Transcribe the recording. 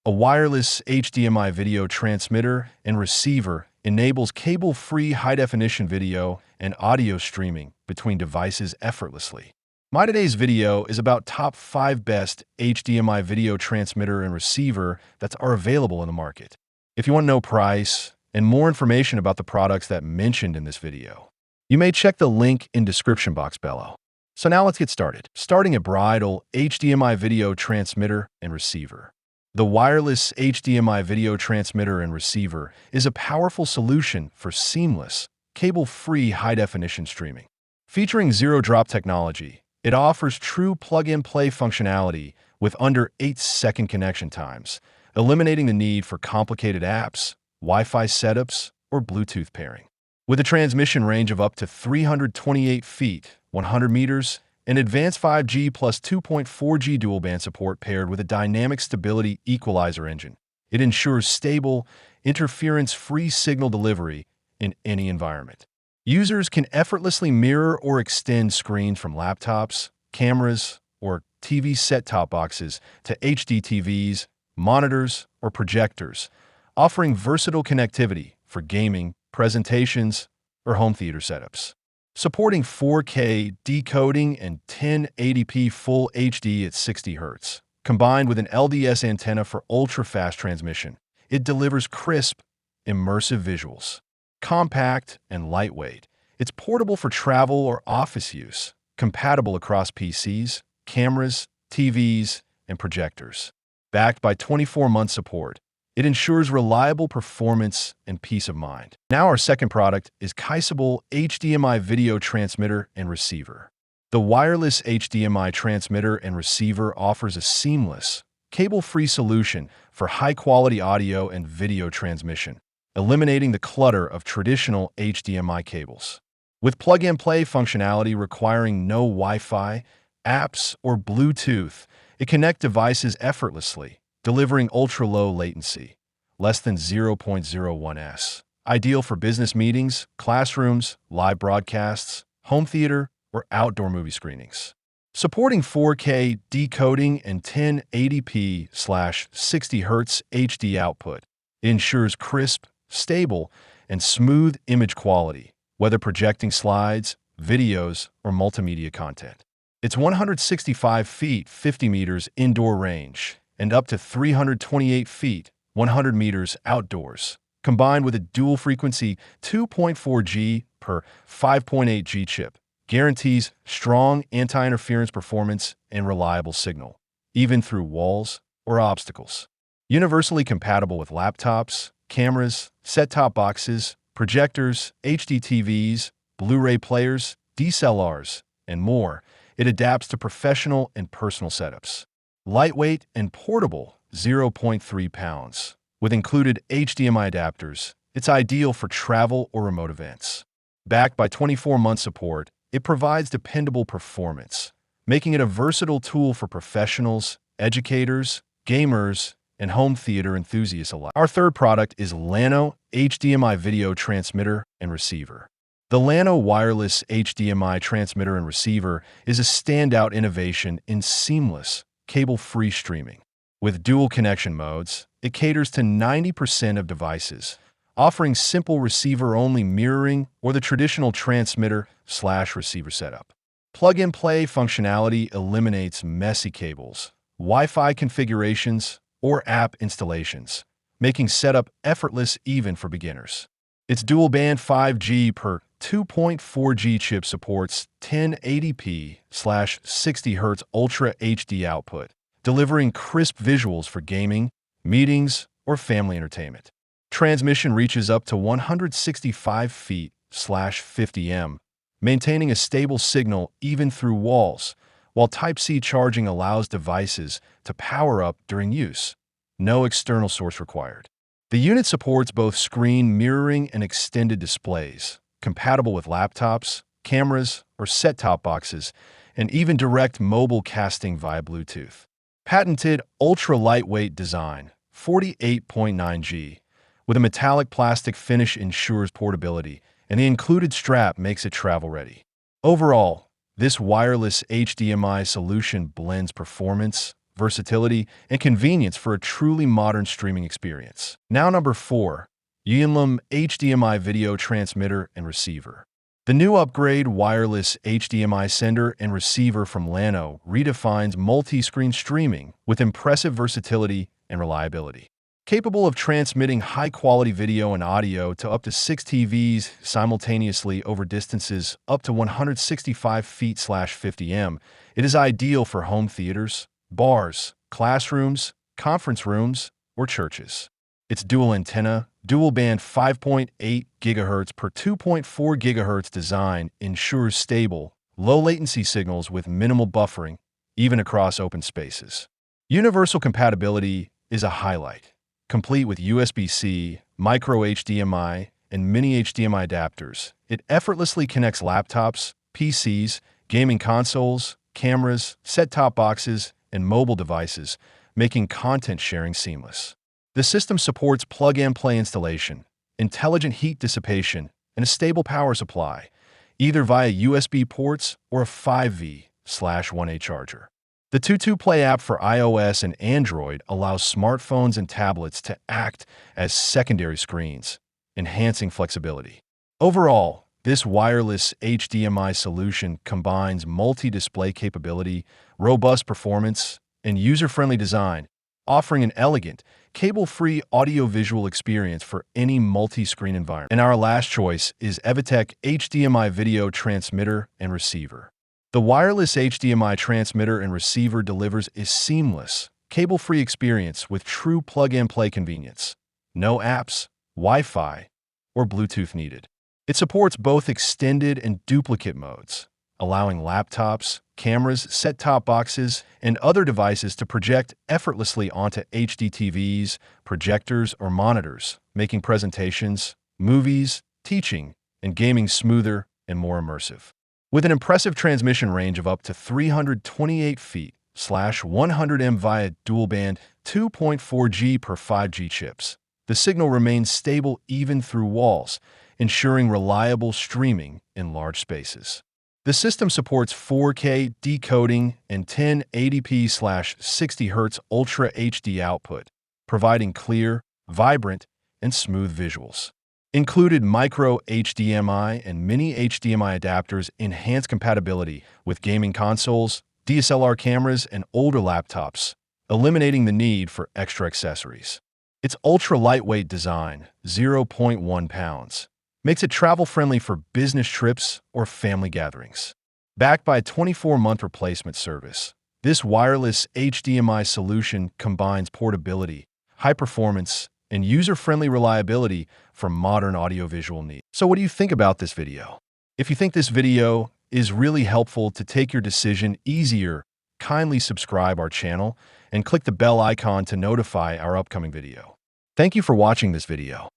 A wireless HDMI video transmitter and receiver enables cable-free high-definition video and audio streaming between devices effortlessly. My today's video is about top 5 best HDMI video transmitter and receiver that are available in the market. If you want to know price and more information about the products that mentioned in this video, you may check the link in description box below. So now let's get started. Starting at bridal HDMI video transmitter and receiver. The wireless HDMI video transmitter and receiver is a powerful solution for seamless, cable-free high-definition streaming. Featuring zero-drop technology, it offers true plug-and-play functionality with under 8-second connection times, eliminating the need for complicated apps, Wi-Fi setups, or Bluetooth pairing. With a transmission range of up to 328 feet, 100 meters, and advanced 5G plus 2.4G dual-band support paired with a dynamic stability equalizer engine, it ensures stable, interference-free signal delivery in any environment. Users can effortlessly mirror or extend screens from laptops, cameras, or TV set-top boxes to HD TVs, monitors, or projectors, offering versatile connectivity for gaming, presentations, or home theater setups. Supporting 4K decoding and 1080p Full HD at 60 Hz. Combined with an LDS antenna for ultra-fast transmission, it delivers crisp, immersive visuals. Compact and lightweight, it's portable for travel or office use, compatible across PCs, cameras, TVs, and projectors. Backed by 24-month support, it ensures reliable performance and peace of mind. Now our second product is Kissable HDMI video transmitter and receiver. The wireless HDMI transmitter and receiver offers a seamless, cable-free solution for high-quality audio and video transmission, eliminating the clutter of traditional HDMI cables. With plug-and-play functionality requiring no Wi-Fi, apps, or Bluetooth, it connects devices effortlessly, delivering ultra-low latency, less than 0.01 s. Ideal for business meetings, classrooms, live broadcasts, home theater, or outdoor movie screenings. Supporting 4K decoding and 1080p/60 Hz HD output, it ensures crisp, stable, and smooth image quality, whether projecting slides, videos, or multimedia content. Its 165 feet, 50 meters indoor range, and up to 328 feet, 100 meters outdoors, combined with a dual-frequency 2.4G per 5.8G chip, guarantees strong anti-interference performance and reliable signal, even through walls or obstacles. Universally compatible with laptops, cameras, set-top boxes, projectors, HD TVs, Blu-ray players, DSLRs, and more, it adapts to professional and personal setups. Lightweight and portable, 0.3 pounds. With included HDMI adapters, it's ideal for travel or remote events. Backed by 24-month support, it provides dependable performance, making it a versatile tool for professionals, educators, gamers, and home theater enthusiasts alike. Our third product is Lano HDMI video transmitter and receiver. The Lano wireless HDMI transmitter and receiver is a standout innovation in seamless, cable-free streaming. With dual connection modes, it caters to 90% of devices, offering simple receiver-only mirroring or the traditional transmitter/receiver setup. Plug-and-play functionality eliminates messy cables, Wi-Fi configurations, or app installations, making setup effortless even for beginners. Its dual-band 5G per 2.4G chip supports 1080p/60 Hz Ultra HD output, delivering crisp visuals for gaming, meetings, or family entertainment. Transmission reaches up to 165 feet/50 m, maintaining a stable signal even through walls, while Type-C charging allows devices to power up during use. No external source required. The unit supports both screen mirroring and extended displays, compatible with laptops, cameras, or set-top boxes, and even direct mobile casting via Bluetooth. Patented ultra-lightweight design, 48.9G, with a metallic plastic finish ensures portability, and the included strap makes it travel-ready. Overall, this wireless HDMI solution blends performance, versatility, and convenience for a truly modern streaming experience. Now number 4. Yinlum HDMI Video Transmitter and Receiver. The new upgrade wireless HDMI sender and receiver from Lano redefines multi-screen streaming with impressive versatility and reliability. Capable of transmitting high-quality video and audio to up to 6 TVs simultaneously over distances up to 165 feet/50 m, it is ideal for home theaters, bars, classrooms, conference rooms, or churches. Its dual antenna, dual-band 5.8 GHz per 2.4 GHz design ensures stable, low-latency signals with minimal buffering, even across open spaces. Universal compatibility is a highlight. Complete with USB-C, micro HDMI, and mini HDMI adapters, it effortlessly connects laptops, PCs, gaming consoles, cameras, set-top boxes, and mobile devices, making content sharing seamless. The system supports plug-and-play installation, intelligent heat dissipation, and a stable power supply, either via USB ports or a 5V/1A charger. The 2-Play app for iOS and Android allows smartphones and tablets to act as secondary screens, enhancing flexibility. Overall, this wireless HDMI solution combines multi-display capability, robust performance, and user-friendly design, offering an elegant, cable-free audio-visual experience for any multi-screen environment. And our last choice is Evitech HDMI Video Transmitter and Receiver. The wireless HDMI transmitter and receiver delivers a seamless, cable-free experience with true plug-and-play convenience. No apps, Wi-Fi, or Bluetooth needed. It supports both extended and duplicate modes, allowing laptops, cameras, set-top boxes, and other devices to project effortlessly onto HD TVs, projectors, or monitors, making presentations, movies, teaching, and gaming smoother and more immersive. With an impressive transmission range of up to 328 feet/100 m via dual-band 2.4G per 5G chips, the signal remains stable even through walls, ensuring reliable streaming in large spaces. The system supports 4K decoding and 1080p/60 Hz Ultra HD output, providing clear, vibrant, and smooth visuals. Included micro HDMI and mini HDMI adapters enhance compatibility with gaming consoles, DSLR cameras, and older laptops, eliminating the need for extra accessories. Its ultra-lightweight design, 0.1 pounds, makes it travel-friendly for business trips or family gatherings. Backed by a 24-month replacement service, this wireless HDMI solution combines portability, high performance, and user-friendly reliability for modern audiovisual needs. So what do you think about this video? If you think this video is really helpful to take your decision easier, kindly subscribe our channel and click the bell icon to notify our upcoming video. Thank you for watching this video.